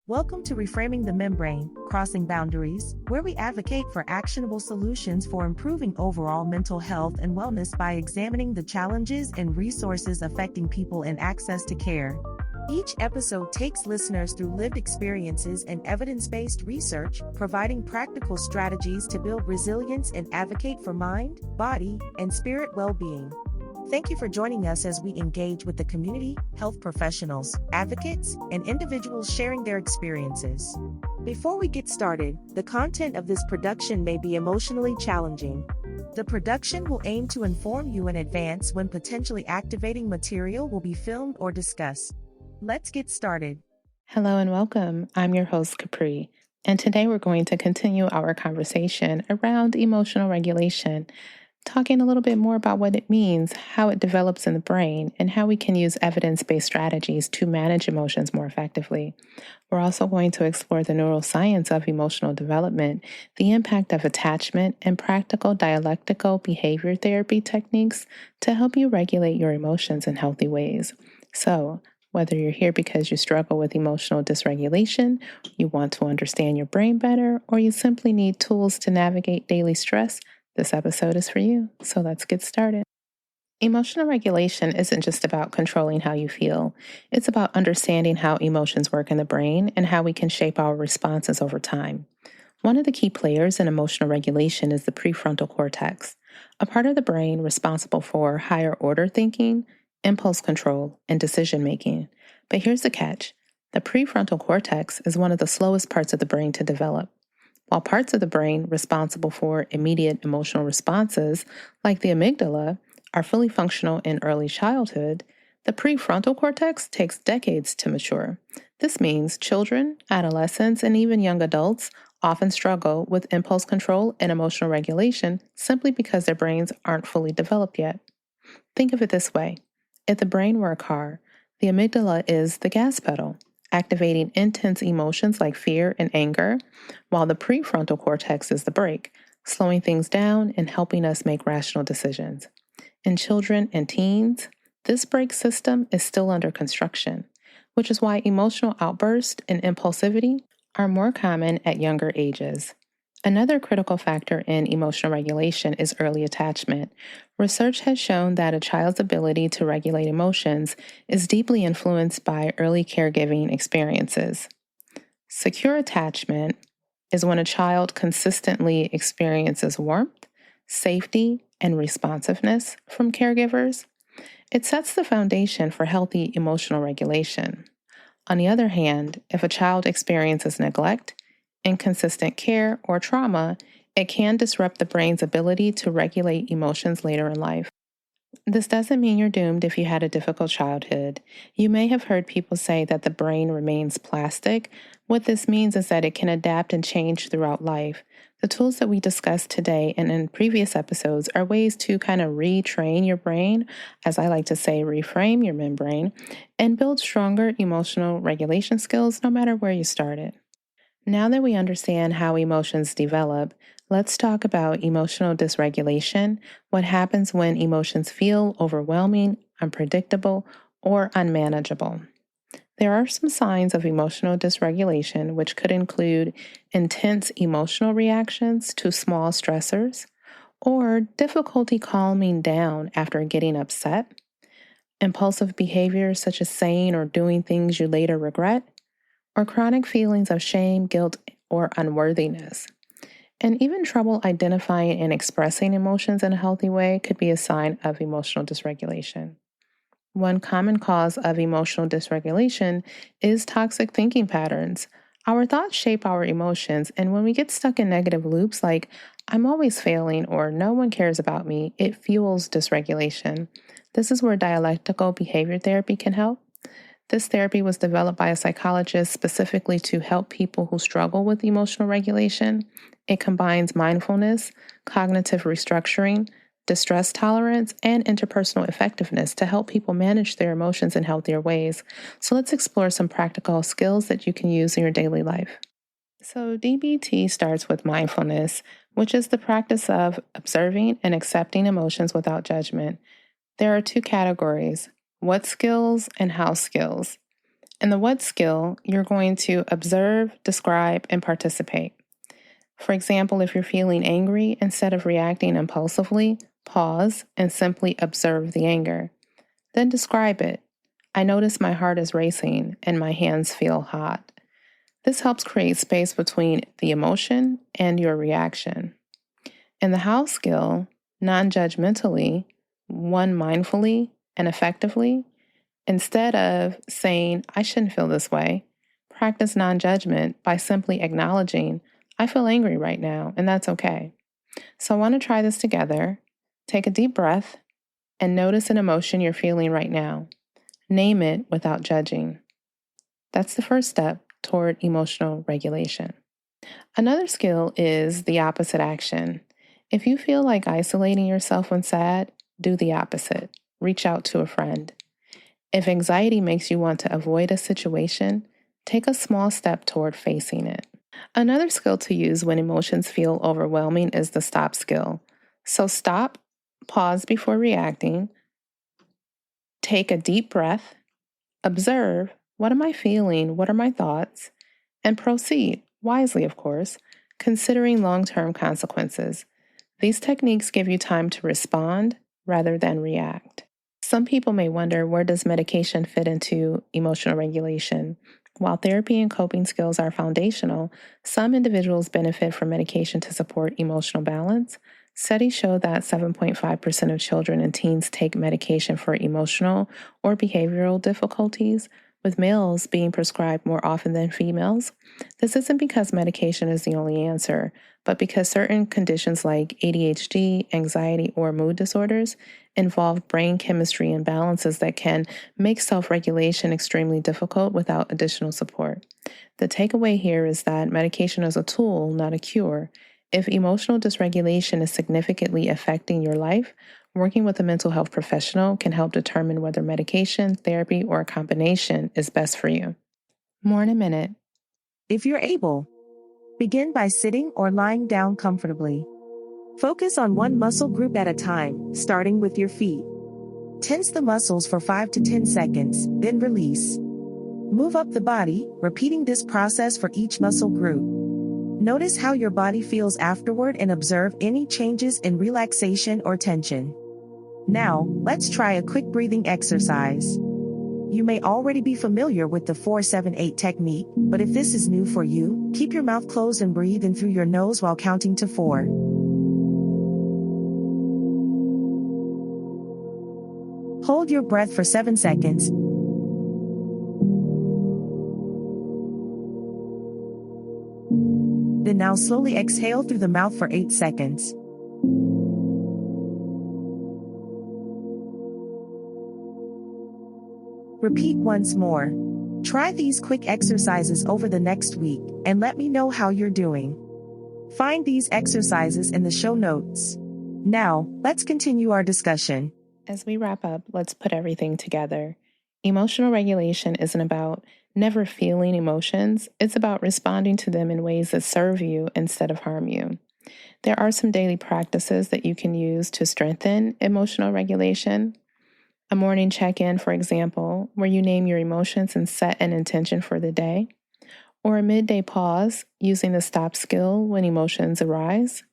Welcome to Reframing the Membrane, Crossing Boundaries, where we advocate for actionable solutions for improving overall mental health and wellness by examining the challenges and resources affecting people and access to care. Each episode takes listeners through lived experiences and evidence-based research, providing practical strategies to build resilience and advocate for mind, body, and spirit well-being. Thank you for joining us as we engage with the community, health professionals, advocates, and individuals sharing their experiences. Before we get started, the content of this production may be emotionally challenging. The production will aim to inform you in advance when potentially activating material will be filmed or discussed. Let's get started. Hello and welcome. I'm your host, Capri, and today we're going to continue our conversation around emotional regulation, talking a little bit more about what it means, how it develops in the brain, and how we can use evidence-based strategies to manage emotions more effectively. We're also going to explore the neuroscience of emotional development, the impact of attachment, and practical dialectical behavior therapy techniques to help you regulate your emotions in healthy ways. So, whether you're here because you struggle with emotional dysregulation, you want to understand your brain better, or you simply need tools to navigate daily stress, this episode is for you, so let's get started. Emotional regulation isn't just about controlling how you feel. It's about understanding how emotions work in the brain and how we can shape our responses over time. One of the key players in emotional regulation is the prefrontal cortex, a part of the brain responsible for higher order thinking, impulse control, and decision making. But here's the catch. The prefrontal cortex is one of the slowest parts of the brain to develop. While parts of the brain responsible for immediate emotional responses, like the amygdala, are fully functional in early childhood, the prefrontal cortex takes decades to mature. This means children, adolescents, and even young adults often struggle with impulse control and emotional regulation simply because their brains aren't fully developed yet. Think of it this way. If the brain were a car, the amygdala is the gas pedal, activating intense emotions like fear and anger, while the prefrontal cortex is the brake, slowing things down and helping us make rational decisions. In children and teens, this brake system is still under construction, which is why emotional outbursts and impulsivity are more common at younger ages. Another critical factor in emotional regulation is early attachment. Research has shown that a child's ability to regulate emotions is deeply influenced by early caregiving experiences. Secure attachment is when a child consistently experiences warmth, safety, and responsiveness from caregivers. It sets the foundation for healthy emotional regulation. On the other hand, if a child experiences neglect, inconsistent care, or trauma, it can disrupt the brain's ability to regulate emotions later in life. This doesn't mean you're doomed if you had a difficult childhood. You may have heard people say that the brain remains plastic. What this means is that it can adapt and change throughout life. The tools that we discussed today and in previous episodes are ways to kind of retrain your brain, as I like to say, reframe your membrane, and build stronger emotional regulation skills no matter where you started. Now that we understand how emotions develop, let's talk about emotional dysregulation, what happens when emotions feel overwhelming, unpredictable, or unmanageable. There are some signs of emotional dysregulation, which could include intense emotional reactions to small stressors, or difficulty calming down after getting upset, impulsive behaviors such as saying or doing things you later regret, or chronic feelings of shame, guilt, or unworthiness. And even trouble identifying and expressing emotions in a healthy way could be a sign of emotional dysregulation. One common cause of emotional dysregulation is toxic thinking patterns. Our thoughts shape our emotions, and when we get stuck in negative loops like, I'm always failing or no one cares about me, it fuels dysregulation. This is where dialectical behavior therapy can help. This therapy was developed by a psychologist specifically to help people who struggle with emotional regulation. It combines mindfulness, cognitive restructuring, distress tolerance, and interpersonal effectiveness to help people manage their emotions in healthier ways. So let's explore some practical skills that you can use in your daily life. So DBT starts with mindfulness, which is the practice of observing and accepting emotions without judgment. There are two categories: what skills and how skills. In the what skill, you're going to observe, describe, and participate. For example, if you're feeling angry, instead of reacting impulsively, pause and simply observe the anger. Then describe it. I notice my heart is racing and my hands feel hot. This helps create space between the emotion and your reaction. In the how skill, non-judgmentally, one mindfully and effectively, instead of saying, I shouldn't feel this way, practice non-judgment by simply acknowledging, I feel angry right now, and that's okay. So I want to try this together. Take a deep breath and notice an emotion you're feeling right now. Name it without judging. That's the first step toward emotional regulation. Another skill is the opposite action. If you feel like isolating yourself when sad, do the opposite. Reach out to a friend. If anxiety makes you want to avoid a situation, take a small step toward facing it. Another skill to use when emotions feel overwhelming is the stop skill. So stop, pause before reacting, take a deep breath, observe, what am I feeling? What are my thoughts? And proceed, wisely of course, considering long-term consequences. These techniques give you time to respond rather than react. Some people may wonder, where does medication fit into emotional regulation? While therapy and coping skills are foundational, some individuals benefit from medication to support emotional balance. Studies show that 7.5% of children and teens take medication for emotional or behavioral difficulties, with males being prescribed more often than females. This isn't because medication is the only answer, but because certain conditions like ADHD, anxiety, or mood disorders involve brain chemistry imbalances that can make self-regulation extremely difficult without additional support. The takeaway here is that medication is a tool, not a cure. If emotional dysregulation is significantly affecting your life, working with a mental health professional can help determine whether medication, therapy, or a combination is best for you. More in a minute. If you're able, begin by sitting or lying down comfortably. Focus on one muscle group at a time, starting with your feet. Tense the muscles for 5 to 10 seconds, then release. Move up the body, repeating this process for each muscle group. Notice how your body feels afterward and observe any changes in relaxation or tension. Now, let's try a quick breathing exercise. You may already be familiar with the 4-7-8 technique, but if this is new for you, keep your mouth closed and breathe in through your nose while counting to 4. Hold your breath for 7 seconds. Then now slowly exhale through the mouth for 8 seconds. Repeat once more. Try these quick exercises over the next week and let me know how you're doing. Find these exercises in the show notes. Now, let's continue our discussion. As we wrap up, let's put everything together. Emotional regulation isn't about never feeling emotions. It's about responding to them in ways that serve you instead of harm you. There are some daily practices that you can use to strengthen emotional regulation. A morning check-in, for example, where you name your emotions and set an intention for the day. Or a midday pause using the stop skill when emotions arise.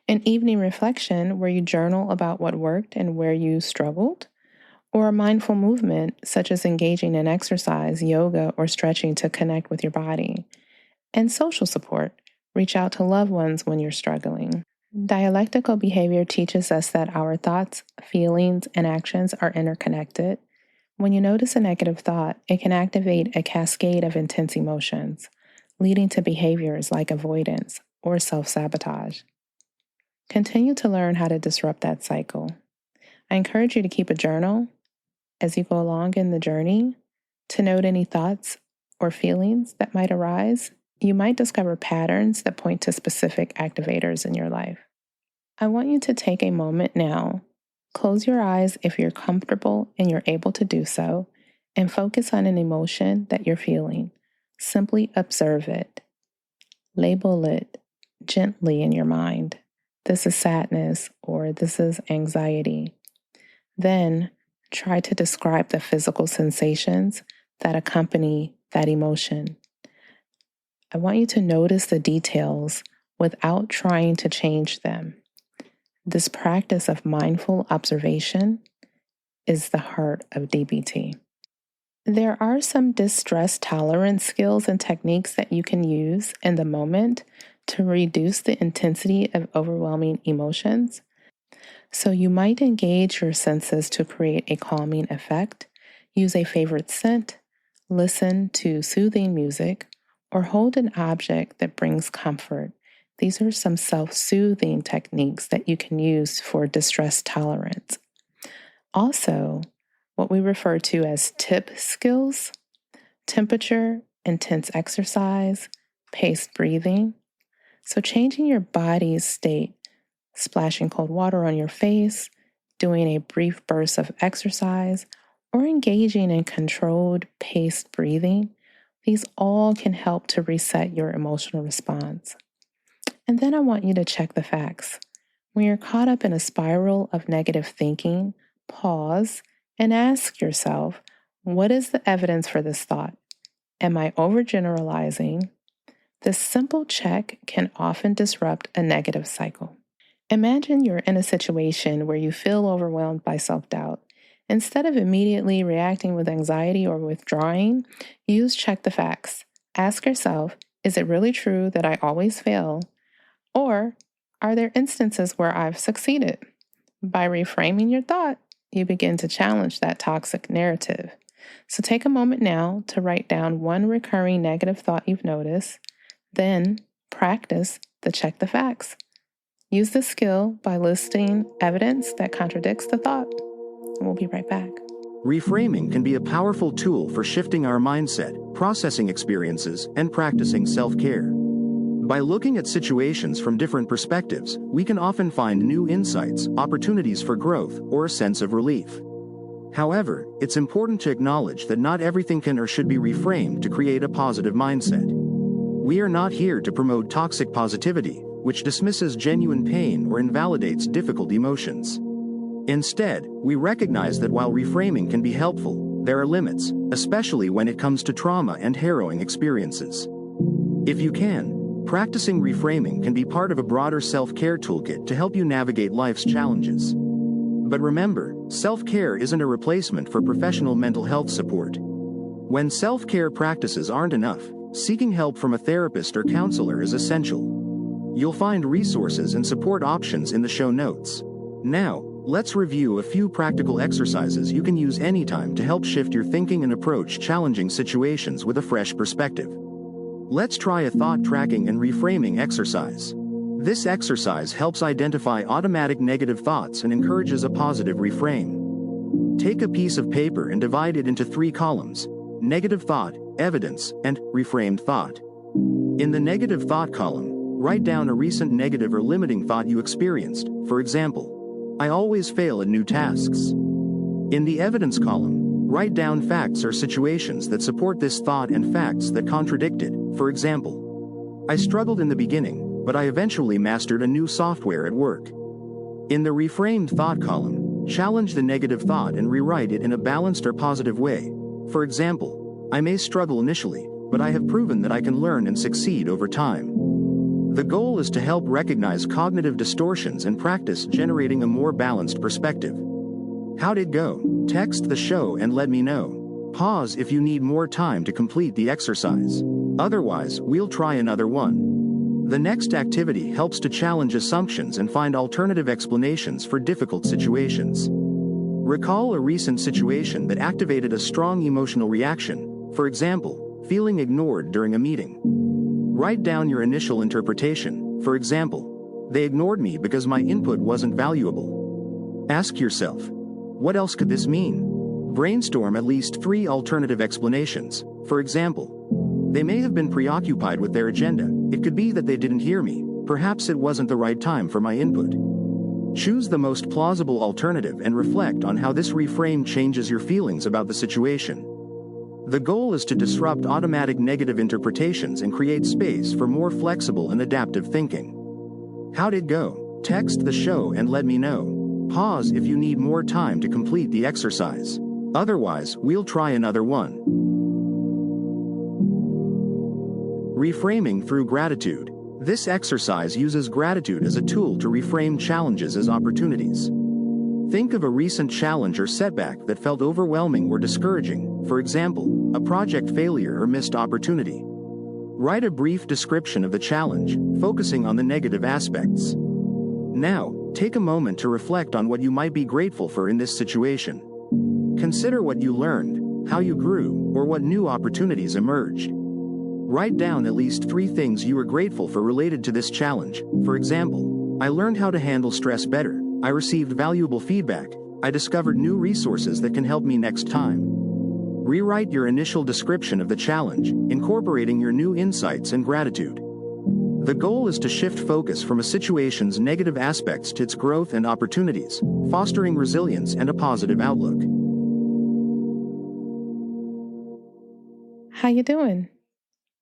An evening reflection where you journal about what worked and where you struggled. Or a mindful movement such as engaging in exercise, yoga, or stretching to connect with your body. And social support. Reach out to loved ones when you're struggling. Dialectical behavior teaches us that our thoughts, feelings, and actions are interconnected. When you notice a negative thought, it can activate a cascade of intense emotions, leading to behaviors like avoidance or self-sabotage. Continue to learn how to disrupt that cycle. I encourage you to keep a journal as you go along in the journey to note any thoughts or feelings that might arise. You might discover patterns that point to specific activators in your life. I want you to take a moment now, close your eyes if you're comfortable and you're able to do so, and focus on an emotion that you're feeling. Simply observe it. Label it gently in your mind. This is sadness or this is anxiety. Then try to describe the physical sensations that accompany that emotion. I want you to notice the details without trying to change them. This practice of mindful observation is the heart of DBT. There are some distress tolerance skills and techniques that you can use in the moment to reduce the intensity of overwhelming emotions. So you might engage your senses to create a calming effect, use a favorite scent, listen to soothing music, or hold an object that brings comfort. These are some self-soothing techniques that you can use for distress tolerance. Also, what we refer to as TIP skills, temperature, intense exercise, paced breathing. So changing your body's state, splashing cold water on your face, doing a brief burst of exercise, or engaging in controlled paced breathing, these all can help to reset your emotional response. And then I want you to check the facts. When you're caught up in a spiral of negative thinking, pause and ask yourself, what is the evidence for this thought? Am I overgeneralizing? This simple check can often disrupt a negative cycle. Imagine you're in a situation where you feel overwhelmed by self-doubt. Instead of immediately reacting with anxiety or withdrawing, use check the facts. Ask yourself, is it really true that I always fail? Or are there instances where I've succeeded? By reframing your thought, you begin to challenge that toxic narrative. So take a moment now to write down one recurring negative thought you've noticed. Then practice the check the facts. Use this skill by listing evidence that contradicts the thought. And we'll be right back. Reframing can be a powerful tool for shifting our mindset, processing experiences, and practicing self-care. By looking at situations from different perspectives, we can often find new insights, opportunities for growth, or a sense of relief. However, it's important to acknowledge that not everything can or should be reframed to create a positive mindset. We are not here to promote toxic positivity, which dismisses genuine pain or invalidates difficult emotions. Instead, we recognize that while reframing can be helpful, there are limits, especially when it comes to trauma and harrowing experiences. If you can, practicing reframing can be part of a broader self-care toolkit to help you navigate life's challenges. But remember, self-care isn't a replacement for professional mental health support. When self-care practices aren't enough, seeking help from a therapist or counselor is essential. You'll find resources and support options in the show notes. Now, let's review a few practical exercises you can use anytime to help shift your thinking and approach challenging situations with a fresh perspective. Let's try a thought tracking and reframing exercise. This exercise helps identify automatic negative thoughts and encourages a positive reframe. Take a piece of paper and divide it into 3 columns: negative thought, evidence, and reframed thought. In the negative thought column, write down a recent negative or limiting thought you experienced. For example, I always fail at new tasks. In the evidence column, write down facts or situations that support this thought and facts that contradict it. For example, I struggled in the beginning, but I eventually mastered a new software at work. In the reframed thought column, challenge the negative thought and rewrite it in a balanced or positive way. For example, I may struggle initially, but I have proven that I can learn and succeed over time. The goal is to help recognize cognitive distortions and practice generating a more balanced perspective. How'd it go? Text the show and let me know. Pause if you need more time to complete the exercise. Otherwise, we'll try another one. The next activity helps to challenge assumptions and find alternative explanations for difficult situations. Recall a recent situation that activated a strong emotional reaction, for example, feeling ignored during a meeting. Write down your initial interpretation. For example, they ignored me because my input wasn't valuable. Ask yourself, what else could this mean? Brainstorm at least 3 alternative explanations. For example, they may have been preoccupied with their agenda. It could be that they didn't hear me. Perhaps it wasn't the right time for my input. Choose the most plausible alternative and reflect on how this reframe changes your feelings about the situation. The goal is to disrupt automatic negative interpretations and create space for more flexible and adaptive thinking. How'd it go? Text the show and let me know. Pause if you need more time to complete the exercise. Otherwise, we'll try another one. Reframing through gratitude. This exercise uses gratitude as a tool to reframe challenges as opportunities. Think of a recent challenge or setback that felt overwhelming or discouraging, for example, a project failure or missed opportunity. Write a brief description of the challenge, focusing on the negative aspects. Now, take a moment to reflect on what you might be grateful for in this situation. Consider what you learned, how you grew, or what new opportunities emerged. Write down at least 3 things you are grateful for related to this challenge. For example, I learned how to handle stress better, I received valuable feedback, I discovered new resources that can help me next time. Rewrite your initial description of the challenge, incorporating your new insights and gratitude. The goal is to shift focus from a situation's negative aspects to its growth and opportunities, fostering resilience and a positive outlook. How you doing?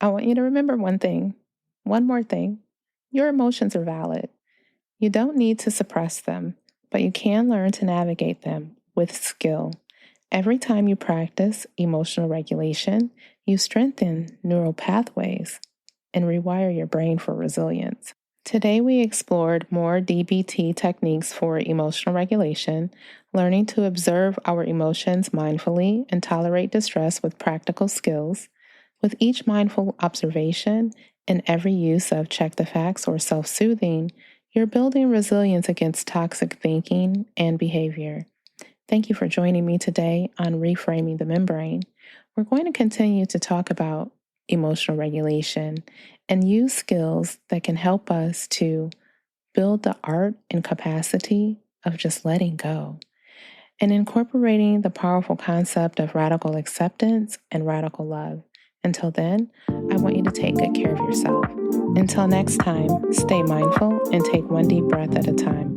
I want you to remember one more thing. Your emotions are valid. You don't need to suppress them, but you can learn to navigate them with skill. Every time you practice emotional regulation, you strengthen neural pathways and rewire your brain for resilience. Today, we explored more DBT techniques for emotional regulation, learning to observe our emotions mindfully and tolerate distress with practical skills. With each mindful observation and every use of check the facts or self-soothing, you're building resilience against toxic thinking and behavior. Thank you for joining me today on Reframing the Membrane. We're going to continue to talk about emotional regulation and use skills that can help us to build the art and capacity of just letting go and incorporating the powerful concept of radical acceptance and radical love. Until then, I want you to take good care of yourself. Until next time, stay mindful and take one deep breath at a time.